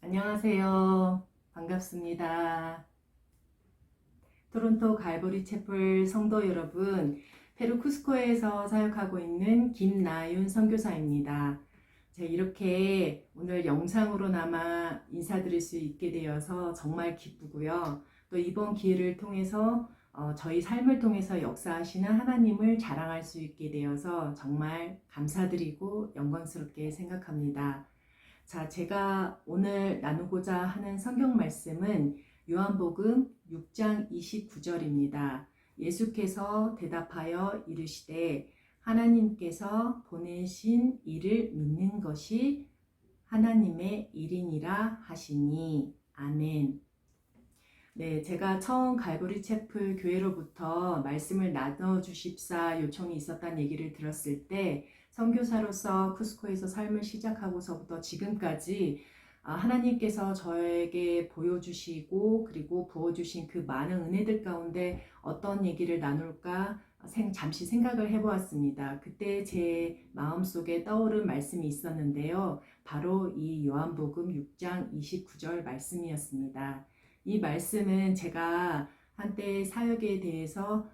안녕하세요. 반갑습니다. 토론토 갈보리 채플 성도 여러분, 페루 쿠스코에서 사역하고 있는 김나윤 선교사입니다. 제가 이렇게 오늘 영상으로나마 인사드릴 수 있게 되어서 정말 기쁘고요. 또 이번 기회를 통해서 저희 삶을 통해서 역사하시는 하나님을 자랑할 수 있게 되어서 정말 감사드리고 영광스럽게 생각합니다. 자, 제가 오늘 나누고자 하는 성경 말씀은 요한복음 6장 29절입니다. 예수께서 대답하여 이르시되 하나님께서 보내신 이를 믿는 것이 하나님의 일이니라 하시니. 아멘. 네, 제가 처음 갈보리 채플 교회로부터 말씀을 나눠주십사 요청이 있었다는 얘기를 들었을 때 선교사로서 쿠스코에서 삶을 시작하고서부터 지금까지 하나님께서 저에게 보여주시고 그리고 부어주신 그 많은 은혜들 가운데 어떤 얘기를 나눌까 잠시 생각을 해보았습니다. 그때 제 마음속에 떠오른 말씀이 있었는데요. 바로 이 요한복음 6장 29절 말씀이었습니다. 이 말씀은 제가 한때 사역에 대해서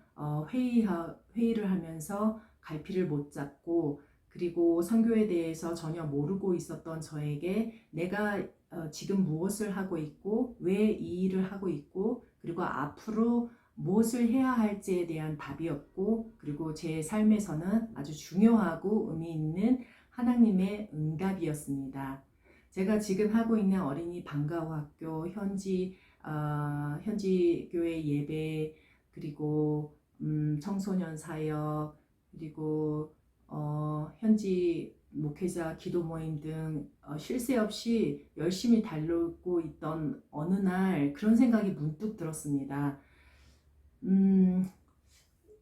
회의를 하면서 갈피를 못 잡고 그리고 선교에 대해서 전혀 모르고 있었던 저에게 내가 지금 무엇을 하고 있고 왜 이 일을 하고 있고 그리고 앞으로 무엇을 해야 할지에 대한 답이었고 그리고 제 삶에서는 아주 중요하고 의미 있는 하나님의 응답이었습니다. 제가 지금 하고 있는 어린이 방과후 학교 현지 교회 예배 그리고 청소년 사역 그리고 현지 목회자 기도 모임 등 쉴 새 없이 열심히 달리고 있던 어느 날 그런 생각이 문득 들었습니다.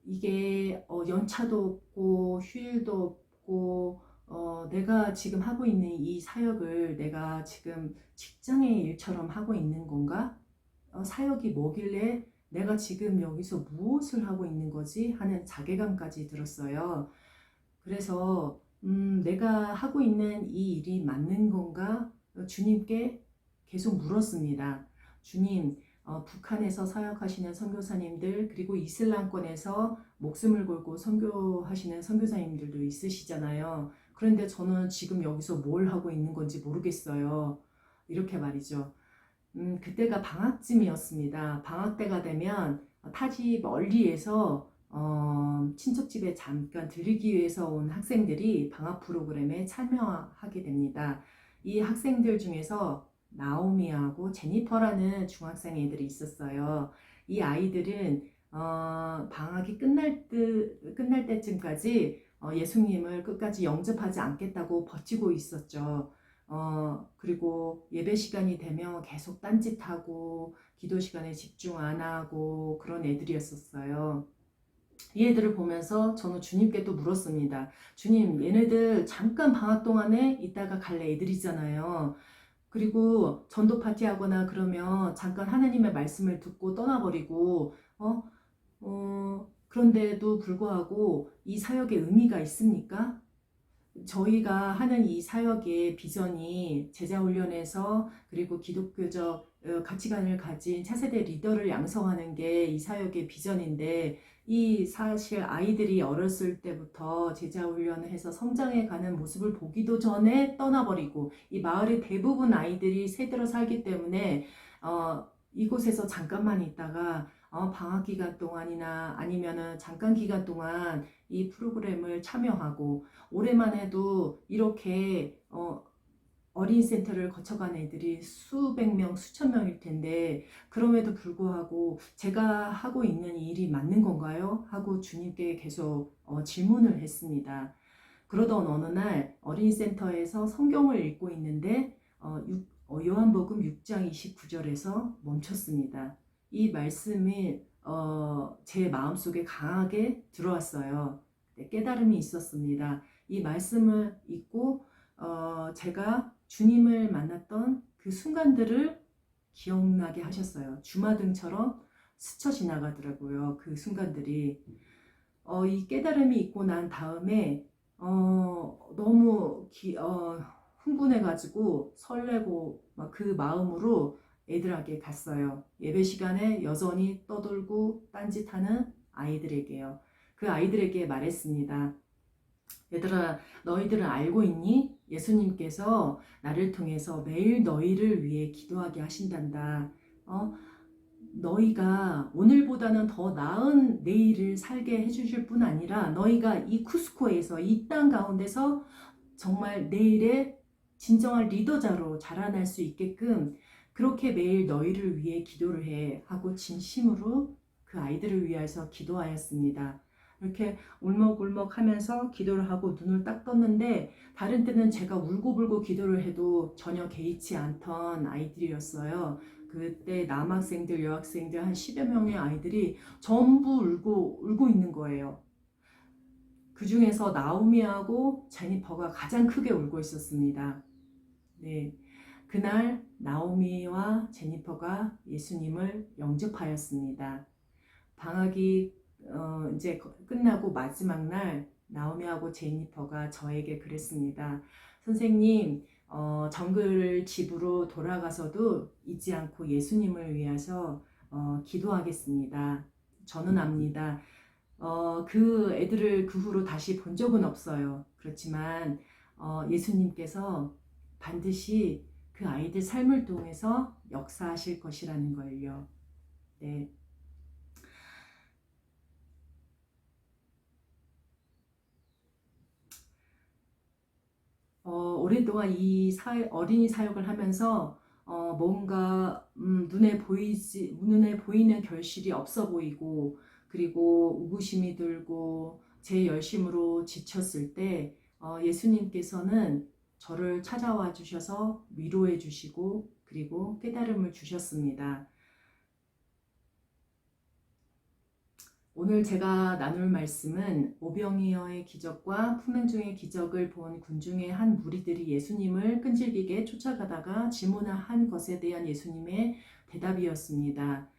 이게 연차도 없고 휴일도 없고 내가 지금 하고 있는 이 사역을 내가 지금 직장의 일처럼 하고 있는 건가? 사역이 뭐길래 내가 지금 여기서 무엇을 하고 있는 거지? 하는 자괴감까지 들었어요. 그래서 내가 하고 있는 이 일이 맞는 건가? 주님께 계속 물었습니다. 주님, 북한에서 사역하시는 선교사님들 그리고 이슬람권에서 목숨을 걸고 선교하시는 선교사님들도 있으시잖아요. 그런데 저는 지금 여기서 뭘 하고 있는 건지 모르겠어요. 이렇게 말이죠. 그때가 방학쯤이었습니다. 방학 때가 되면 타지 멀리에서 친척 집에 잠깐 들리기 위해서 온 학생들이 방학 프로그램에 참여하게 됩니다. 이 학생들 중에서 나오미하고 제니퍼라는 중학생 애들이 있었어요. 이 아이들은 방학이 끝날 때쯤까지 예수님을 끝까지 영접하지 않겠다고 버티고 있었죠. 그리고 예배 시간이 되면 계속 딴짓하고 기도 시간에 집중 안 하고 그런 애들이었어요. 이 애들을 보면서 저는 주님께 또 물었습니다. 주님, 얘네들 잠깐 방학 동안에 있다가 갈 애들이잖아요. 그리고 전도 파티 하거나 그러면 잠깐 하나님의 말씀을 듣고 떠나버리고, 그런데도 불구하고 이 사역에 의미가 있습니까? 저희가 하는 이 사역의 비전이 제자훈련에서 그리고 기독교적 가치관을 가진 차세대 리더를 양성하는 게 이 사역의 비전인데 이 사실 아이들이 어렸을 때부터 제자훈련을 해서 성장해가는 모습을 보기도 전에 떠나버리고 이 마을의 대부분 아이들이 새들어 살기 때문에 이곳에서 잠깐만 있다가 방학 기간 동안이나 아니면은 잠깐 기간 동안 이 프로그램을 참여하고 올해만 해도 이렇게 어린이센터를 거쳐간 애들이 수백 명, 수천 명일 텐데 그럼에도 불구하고 제가 하고 있는 이 일이 맞는 건가요? 하고 주님께 계속 질문을 했습니다. 그러던 어느 날 어린이센터에서 성경을 읽고 있는데 요한복음 6장 29절에서 멈췄습니다. 이 말씀이 제 마음속에 강하게 들어왔어요. 깨달음이 있었습니다. 이 말씀을 읽고 제가 주님을 만났던 그 순간들을 기억나게 하셨어요. 주마등처럼 스쳐 지나가더라고요. 그 순간들이. 이 깨달음이 있고 난 다음에 너무 흥분해가지고 설레고 막 그 마음으로 애들에게 갔어요. 예배 시간에 여전히 떠들고 딴짓하는 아이들에게요. 그 아이들에게 말했습니다. 얘들아, 너희들은 알고 있니? 예수님께서 나를 통해서 매일 너희를 위해 기도하게 하신단다. 너희가 오늘보다는 더 나은 내일을 살게 해주실 뿐 아니라 너희가 이 쿠스코에서 이 땅 가운데서 정말 내일의 진정한 리더자로 자라날 수 있게끔 그렇게 매일 너희를 위해 기도를 해 하고 진심으로 그 아이들을 위해서 기도하였습니다. 이렇게 울먹울먹 하면서 기도를 하고 눈을 딱 떴는데 다른 때는 제가 울고불고 기도를 해도 전혀 개의치 않던 아이들이었어요. 그때 남학생들, 여학생들 한 10여 명의 아이들이 전부 울고 있는 거예요. 그 중에서 나오미하고 제니퍼가 가장 크게 울고 있었습니다. 네. 그날 나오미와 제니퍼가 예수님을 영접하였습니다. 방학이 이제 끝나고 마지막 날 나오미하고 제니퍼가 저에게 그랬습니다. 선생님, 정글 집으로 돌아가서도 잊지 않고 예수님을 위해서 기도하겠습니다. 저는 압니다. 그 애들을 그 후로 다시 본 적은 없어요. 그렇지만 예수님께서 반드시 그 아이들 삶을 통해서 역사하실 것이라는 걸요. 네. 오랫동안 이 어린이 사역을 하면서 뭔가 눈에 보이는 결실이 없어 보이고 그리고 우구심이 들고 제 열심으로 지쳤을 때 예수님께서는 저를 찾아와 주셔서 위로해 주시고 그리고 깨달음을 주셨습니다. 오늘 제가 나눌 말씀은 오병이어의 기적과 품행중의 기적을 본 군중의 한 무리들이 예수님을 끈질기게 쫓아가다가 질문한 것에 대한 예수님의 대답이었습니다.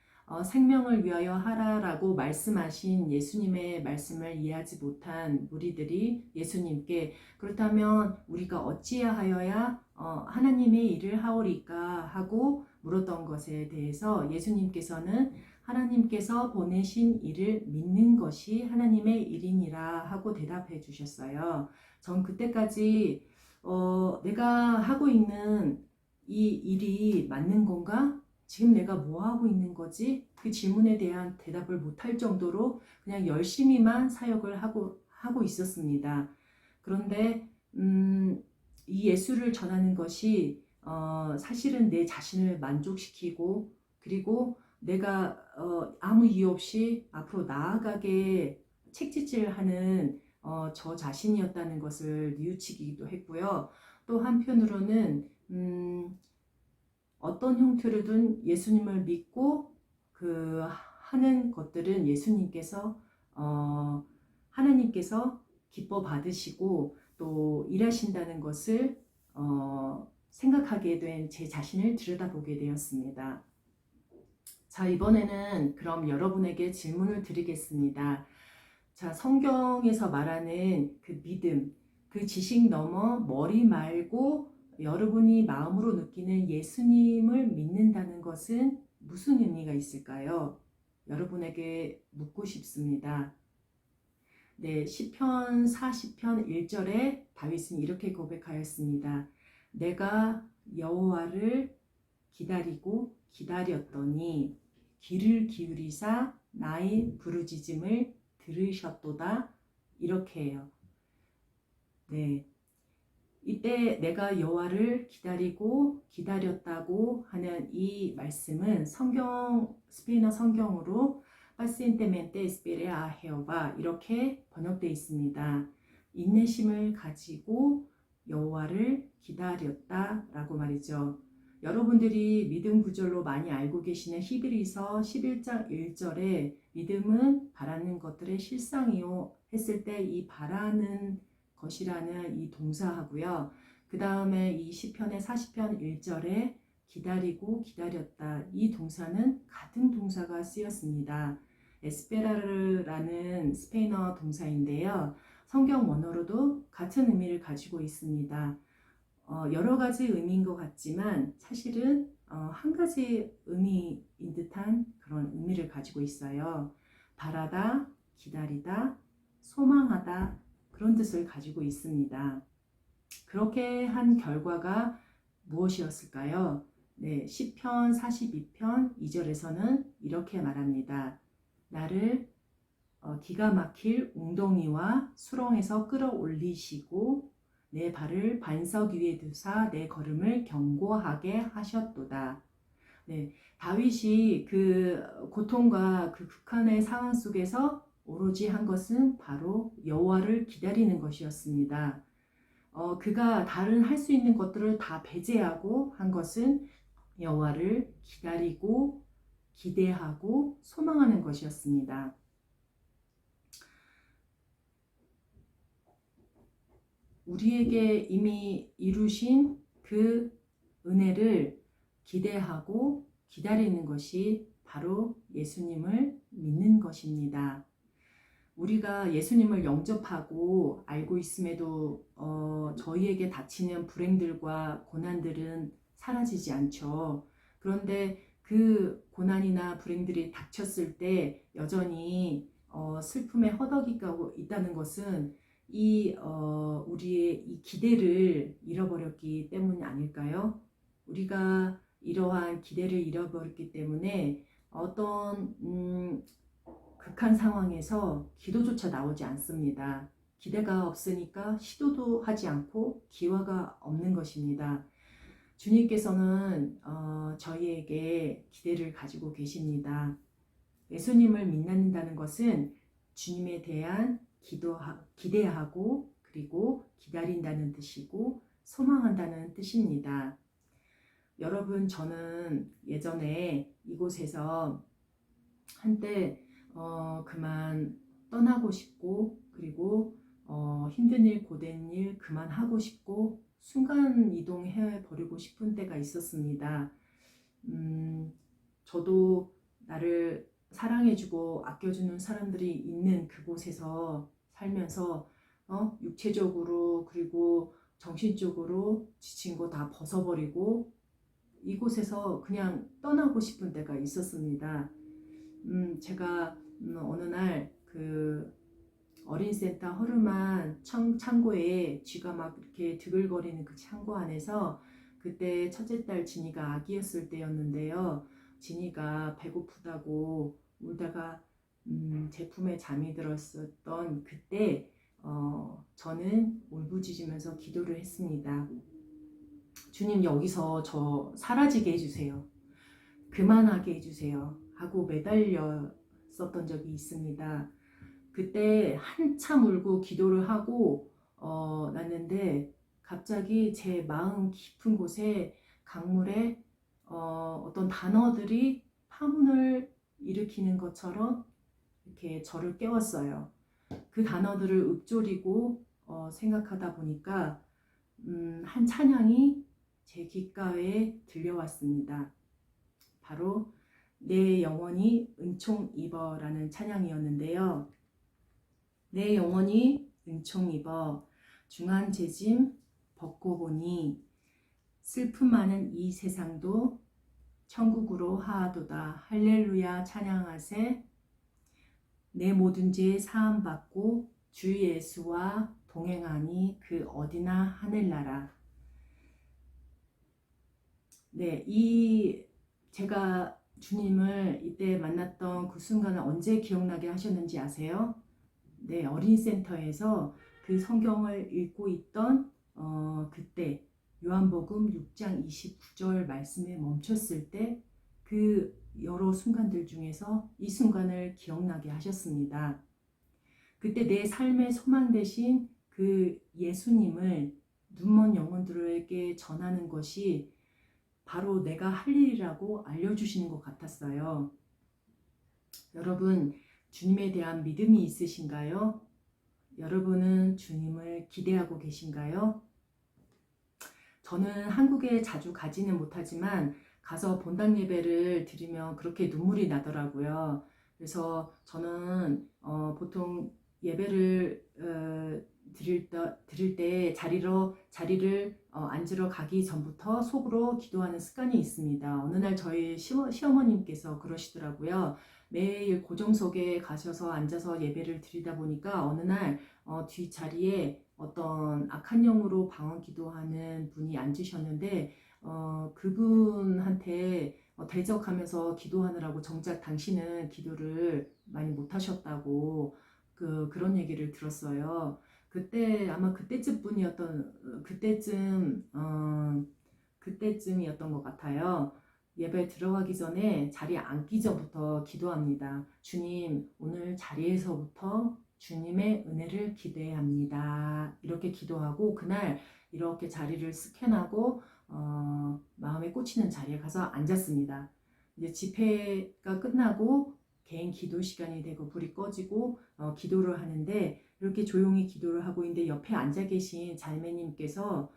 생명을 위하여 하라라고 말씀하신 예수님의 말씀을 이해하지 못한 무리들이 예수님께 그렇다면 우리가 어찌하여야 하나님의 일을 하오리까 하고 물었던 것에 대해서 예수님께서는 하나님께서 보내신 일을 믿는 것이 하나님의 일이니라 하고 대답해 주셨어요. 전 그때까지 내가 하고 있는 이 일이 맞는 건가? 지금 내가 뭐 하고 있는 거지? 그 질문에 대한 대답을 못할 정도로 그냥 열심히만 사역을 하고 있었습니다. 그런데 이 예수를 전하는 것이 사실은 내 자신을 만족시키고 그리고 내가 아무 이유 없이 앞으로 나아가게 책짓질하는 저 자신이었다는 것을 뉘우치기도 했고요. 또 한편으로는 어떤 형태로든 예수님을 믿고 그 하는 것들은 예수님께서 하나님께서 기뻐 받으시고 또 일하신다는 것을 생각하게 된 제 자신을 들여다보게 되었습니다. 자, 이번에는 그럼 여러분에게 질문을 드리겠습니다. 자, 성경에서 말하는 그 믿음, 그 지식 넘어 머리 말고 여러분이 마음으로 느끼는 예수님을 믿는다는 것은 무슨 의미가 있을까요? 여러분에게 묻고 싶습니다. 네, 시편 40편 1절에 다윗은 이렇게 고백하였습니다. 내가 여호와를 기다리고 기다렸더니 귀를 기울이사 나의 부르짖음을 들으셨도다. 이렇게 해요. 네. 이때 내가 여호와를 기다리고 기다렸다고 하는 이 말씀은 스페인어 성경으로 pacientemente esperé a Jehová 이렇게 번역되어 있습니다. 인내심을 가지고 여호와를 기다렸다라고 말이죠. 여러분들이 믿음 구절로 많이 알고 계시는 히브리서 11장 1절에 믿음은 바라는 것들의 실상이요 했을 때 이 바라는 것이라는 이 동사하고요. 그 다음에 이 시편의 40편 1절에 기다리고 기다렸다 이 동사는 같은 동사가 쓰였습니다. 에스페라르라는 스페인어 동사인데요. 성경 원어로도 같은 의미를 가지고 있습니다. 여러 가지 의미인 것 같지만 사실은 한 가지 의미인 듯한 그런 의미를 가지고 있어요. 바라다, 기다리다, 소망하다 그런 뜻을 가지고 있습니다. 그렇게 한 결과가 무엇이었을까요? 네, 시편 42편 2절에서는 이렇게 말합니다. 나를 기가 막힐 웅덩이와 수렁에서 끌어올리시고 내 발을 반석 위에 두사 내 걸음을 견고하게 하셨도다. 네, 다윗이 그 고통과 그 극한의 상황 속에서 오로지 한 것은 바로 여호와를 기다리는 것이었습니다. 그가 다른 할 수 있는 것들을 다 배제하고 한 것은 여호와를 기다리고 기대하고 소망하는 것이었습니다. 우리에게 이미 이루신 그 은혜를 기대하고 기다리는 것이 바로 예수님을 믿는 것입니다. 우리가 예수님을 영접하고 알고 있음에도 저희에게 닥치는 불행들과 고난들은 사라지지 않죠. 그런데 그 고난이나 불행들이 닥쳤을 때 여전히 슬픔에 허덕이고 있다는 것은 우리의 이 기대를 잃어버렸기 때문이 아닐까요? 우리가 이러한 기대를 잃어버렸기 때문에 어떤 극한 상황에서 기도조차 나오지 않습니다. 기대가 없으니까 시도도 하지 않고 기회가 없는 것입니다. 주님께서는 저희에게 기대를 가지고 계십니다. 예수님을 믿는다는 것은 주님에 대한 기대하고 그리고 기다린다는 뜻이고 소망한다는 뜻입니다. 여러분, 저는 예전에 이곳에서 한때 그만 떠나고 싶고 그리고 힘든 일 고된 일 그만하고 싶고 순간 이동해 버리고 싶은 때가 있었습니다. 저도 나를 사랑해주고 아껴주는 사람들이 있는 그곳에서 살면서 육체적으로 그리고 정신적으로 지친 거 다 벗어버리고 이곳에서 그냥 떠나고 싶은 때가 있었습니다. 제가 어느 날 그 어린센터 허름한 창고에 쥐가 막 이렇게 드글거리는 그 창고 안에서 그때 첫째 딸 진이가 아기였을 때였는데요. 진이가 배고프다고 울다가 제 품에 잠이 들었었던 그때 저는 울부짖으면서 기도를 했습니다. 주님, 여기서 저 사라지게 해주세요. 그만하게 해주세요. 하고 매달렸었던 적이 있습니다. 그때 한참 울고 기도를 하고 났는데 갑자기 제 마음 깊은 곳에 강물에 어떤 단어들이 파문을 일으키는 것처럼 이렇게 저를 깨웠어요. 그 단어들을 읊조리고 생각하다 보니까 한 찬양이 제 귓가에 들려왔습니다. 바로 내 영혼이 은총 입어라는 찬양이었는데요. 내 영혼이 은총 입어 중한 재짐 벗고 보니 슬픔 많은 이 세상도 천국으로 하하도다. 할렐루야 찬양하세. 내 모든 죄 사함 받고 주 예수와 동행하니 그 어디나 하늘나라. 네, 제가 주님을 이때 만났던 그 순간을 언제 기억나게 하셨는지 아세요? 네, 어린센터에서 그 성경을 읽고 있던 그때 요한복음 6장 29절 말씀에 멈췄을 때 그 여러 순간들 중에서 이 순간을 기억나게 하셨습니다. 그때 내 삶의 소망 되신 그 예수님을 눈먼 영혼들에게 전하는 것이 바로 내가 할 일이라고 알려주시는 것 같았어요. 여러분, 주님에 대한 믿음이 있으신가요? 여러분은 주님을 기대하고 계신가요? 저는 한국에 자주 가지는 못하지만 가서 본당 예배를 드리면 그렇게 눈물이 나더라고요. 그래서 저는 보통 예배를 드릴 때 자리를 앉으러 가기 전부터 속으로 기도하는 습관이 있습니다. 어느 날 저희 시어머님께서 그러시더라고요. 매일 고정석에 가셔서 앉아서 예배를 드리다 보니까 어느 날 뒷자리에 어떤 악한 영으로 방언 기도하는 분이 앉으셨는데 그분한테 대적하면서 기도하느라고 정작 당신은 기도를 많이 못하셨다고 그런 얘기를 들었어요. 그때 아마 그때쯤이었던 것 같아요. 예배 들어가기 전에 자리에 앉기 전부터 기도합니다. 주님, 오늘 자리에서부터 주님의 은혜를 기대합니다. 이렇게 기도하고 그날 이렇게 자리를 스캔하고 마음에 꽂히는 자리에 가서 앉았습니다. 이제 집회가 끝나고 개인 기도 시간이 되고 불이 꺼지고 기도를 하는데 이렇게 조용히 기도를 하고 있는데 옆에 앉아 계신 자매님께서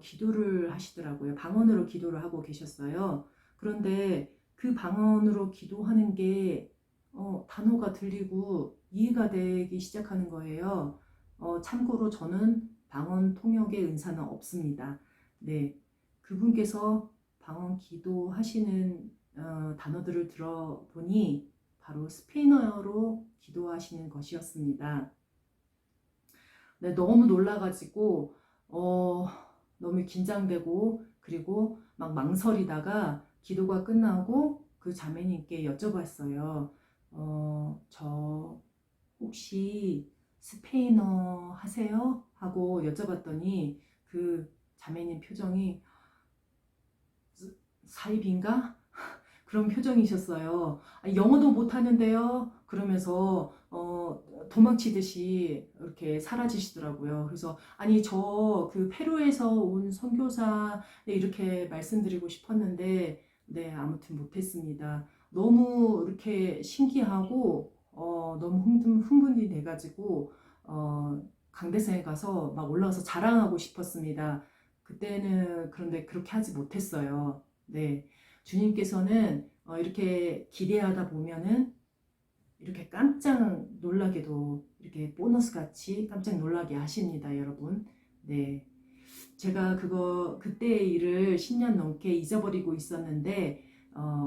기도를 하시더라고요. 방언으로 기도를 하고 계셨어요. 그런데 그 방언으로 기도하는 게 단어가 들리고 이해가 되기 시작하는 거예요. 참고로 저는 방언 통역의 은사는 없습니다. 네, 그분께서 방언 기도하시는 단어들을 들어보니 바로 스페인어로 기도하시는 것이었습니다. 네, 너무 놀라가지고 너무 긴장되고 그리고 막 망설이다가 기도가 끝나고 그 자매님께 여쭤봤어요. 저 혹시 스페인어 하세요? 하고 여쭤봤더니 그 자매님 표정이 사입인가? 그런 표정이셨어요. 영어도 못하는데요. 그러면서 도망치듯이 이렇게 사라지시더라고요. 그래서 아니 저 그 페루에서 온 선교사 이렇게 말씀드리고 싶었는데 네 아무튼 못했습니다. 너무 이렇게 신기하고 너무 흥분이 돼가지고 강대상에 가서 막 올라와서 자랑하고 싶었습니다. 그때는 그런데 그렇게 하지 못했어요. 네. 주님께서는 이렇게 기대하다 보면은 이렇게 깜짝 놀라게도 이렇게 보너스 같이 깜짝 놀라게 하십니다, 여러분. 네. 제가 그때의 일을 10년 넘게 잊어버리고 있었는데,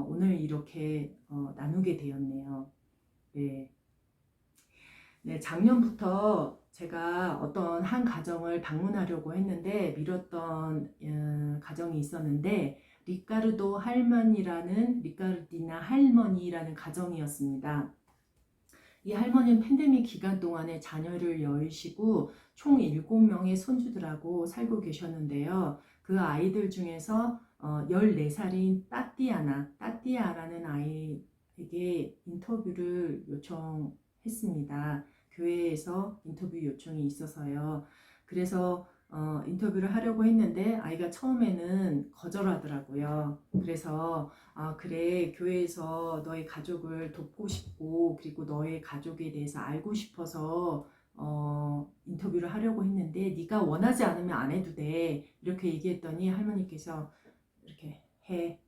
오늘 이렇게 나누게 되었네요. 네. 네, 작년부터 제가 어떤 한 가정을 방문하려고 했는데 미뤘던 가정이 있었는데 리카르디나 할머니라는 가정이었습니다. 이 할머니는 팬데믹 기간 동안에 자녀를 여의시고 총 7명의 손주들하고 살고 계셨는데요. 그 아이들 중에서 14살인 따띠아라는 아이에게 인터뷰를 요청했습니다. 교회에서 인터뷰 요청이 있어서요. 그래서 인터뷰를 하려고 했는데 아이가 처음에는 거절하더라고요. 그래서 그래 교회에서 너의 가족을 돕고 싶고 그리고 너의 가족에 대해서 알고 싶어서 인터뷰를 하려고 했는데 네가 원하지 않으면 안 해도 돼 이렇게 얘기했더니 할머니께서 이렇게 해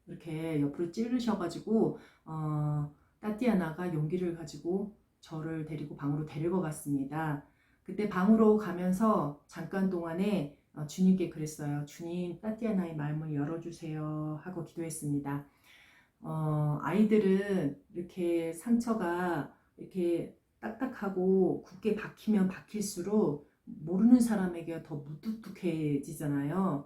이렇게 옆으로 찌르셔가지고 따띠아나가 용기를 가지고 저를 데리고 방으로 데리고 갔습니다. 그때 방으로 가면서 잠깐 동안에 주님께 그랬어요. 주님, 따띠아나의 마음을 열어주세요 하고 기도했습니다. 아이들은 이렇게 상처가 이렇게 딱딱하고 굳게 박히면 박힐수록 모르는 사람에게 더 무뚝뚝해지잖아요.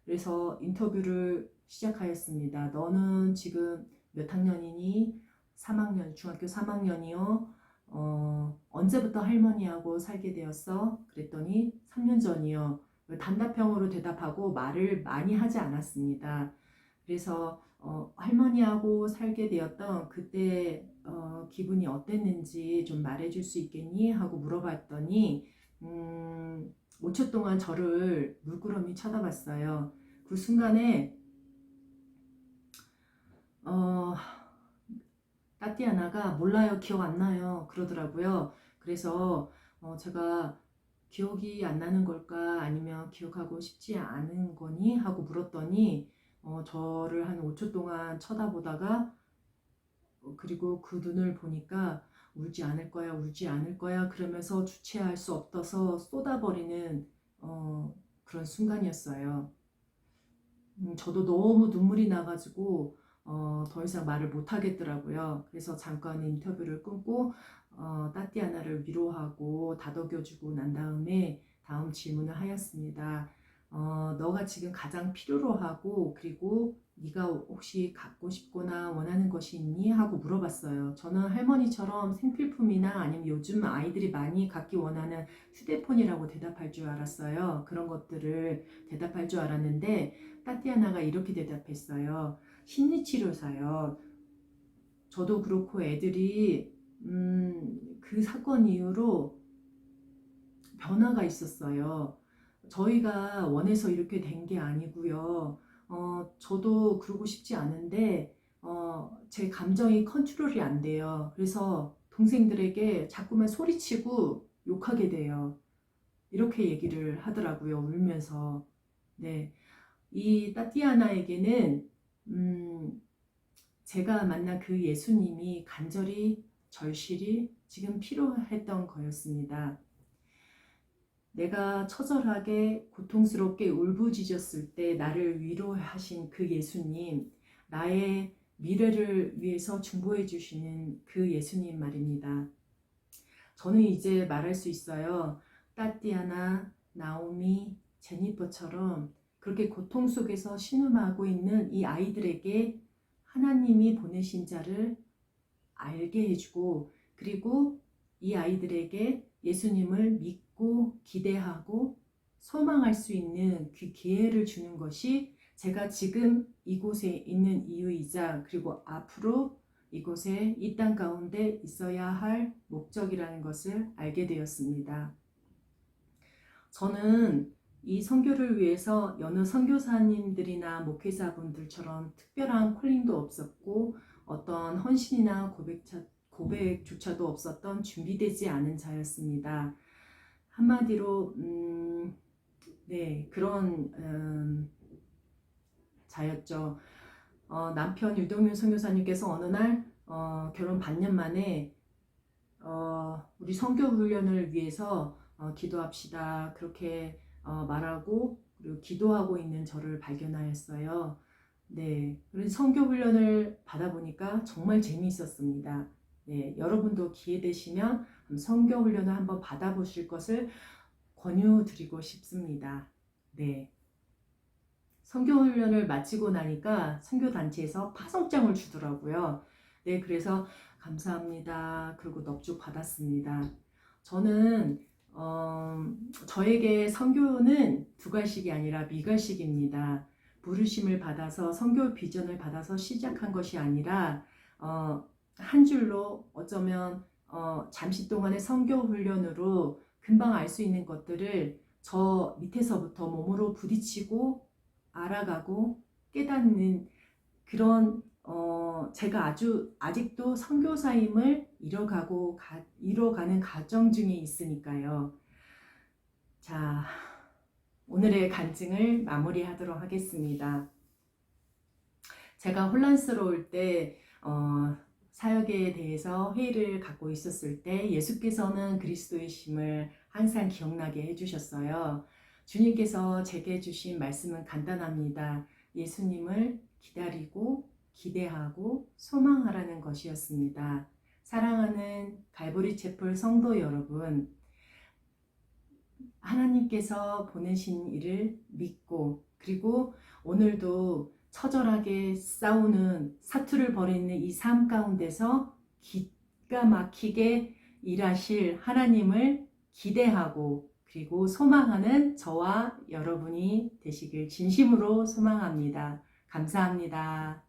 그래서 인터뷰를 시작하였습니다. 너는 지금 몇 학년이니? 3학년, 중학교 3학년이요. 언제부터 할머니하고 살게 되었어? 그랬더니 3년 전이요. 단답형으로 대답하고 말을 많이 하지 않았습니다. 그래서 할머니하고 살게 되었던 그때 기분이 어땠는지 좀 말해줄 수 있겠니? 하고 물어봤더니 5초 동안 저를 물끄러미 쳐다봤어요. 그 순간에 따띠아나가 몰라요, 기억 안 나요 그러더라고요. 그래서 제가 기억이 안 나는 걸까 아니면 기억하고 싶지 않은 거니? 하고 물었더니 저를 한 5초 동안 쳐다보다가 그리고 그 눈을 보니까 울지 않을 거야, 울지 않을 거야 그러면서 주체할 수 없어서 쏟아버리는 그런 순간이었어요. 저도 너무 눈물이 나가지고 더 이상 말을 못 하겠더라고요. 그래서 잠깐 인터뷰를 끊고 따띠아나를 위로하고 다독여주고 난 다음에 다음 질문을 하였습니다. 너가 지금 가장 필요로 하고 그리고 네가 혹시 갖고 싶거나 원하는 것이 있니? 하고 물어봤어요. 저는 할머니처럼 생필품이나 아니면 요즘 아이들이 많이 갖기 원하는 휴대폰이라고 대답할 줄 알았어요. 그런 것들을 대답할 줄 알았는데 따띠아나가 이렇게 대답했어요. 심리치료사요. 저도 그렇고 애들이 그 사건 이후로 변화가 있었어요. 저희가 원해서 이렇게 된 게 아니고요. 저도 그러고 싶지 않은데 제 감정이 컨트롤이 안 돼요. 그래서 동생들에게 자꾸만 소리치고 욕하게 돼요. 이렇게 얘기를 하더라고요. 울면서. 네, 이 따띠아나에게는 제가 만난 그 예수님이 간절히 절실히 지금 필요했던 거였습니다. 내가 처절하게 고통스럽게 울부짖었을 때 나를 위로하신 그 예수님, 나의 미래를 위해서 중보해 주시는 그 예수님 말입니다. 저는 이제 말할 수 있어요. 따띠아나, 나오미, 제니퍼처럼 그렇게 고통 속에서 신음하고 있는 이 아이들에게 하나님이 보내신 자를 알게 해주고 그리고 이 아이들에게 예수님을 믿고 기대하고 소망할 수 있는 그 기회를 주는 것이 제가 지금 이곳에 있는 이유이자 그리고 앞으로 이곳에 이 땅 가운데 있어야 할 목적이라는 것을 알게 되었습니다. 저는 이 선교를 위해서 여느 선교사님들이나 목회자분들처럼 특별한 콜링도 없었고 어떤 헌신이나 고백조차도 없었던 준비되지 않은 자였습니다. 한마디로 네, 그런 자였죠. 남편 유동윤 선교사님께서 어느 날 결혼 반년 만에 우리 선교 훈련을 위해서 기도합시다 그렇게 말하고 그리고 기도하고 있는 저를 발견하였어요. 네, 그래서 선교 훈련을 받아보니까 정말 재미있었습니다. 네, 여러분도 기회 되시면 선교 훈련을 한번 받아보실 것을 권유드리고 싶습니다. 네, 선교 훈련을 마치고 나니까 선교 단체에서 파송장을 주더라고요. 네, 그래서 감사합니다. 그리고 넙죽 받았습니다. 저는 저에게 선교는 두갈식이 아니라 미갈식입니다. 부르심을 받아서 선교 비전을 받아서 시작한 것이 아니라 한 줄로 어쩌면 잠시 동안의 선교 훈련으로 금방 알 수 있는 것들을 저 밑에서부터 몸으로 부딪히고 알아가고 깨닫는 그런 제가 아직도 선교사임을 이뤄가는 과정 중에 있으니까요. 자, 오늘의 간증을 마무리하도록 하겠습니다. 제가 혼란스러울 때 사역에 대해서 회의를 갖고 있었을 때 예수께서는 그리스도이심을 항상 기억나게 해주셨어요. 주님께서 제게 주신 말씀은 간단합니다. 예수님을 기다리고 기대하고 소망하라는 것이었습니다. 사랑하는 갈보리 채플 성도 여러분, 하나님께서 보내신 일을 믿고 그리고 오늘도 처절하게 싸우는 사투를 벌이는 이 삶 가운데서 기가 막히게 일하실 하나님을 기대하고 그리고 소망하는 저와 여러분이 되시길 진심으로 소망합니다. 감사합니다.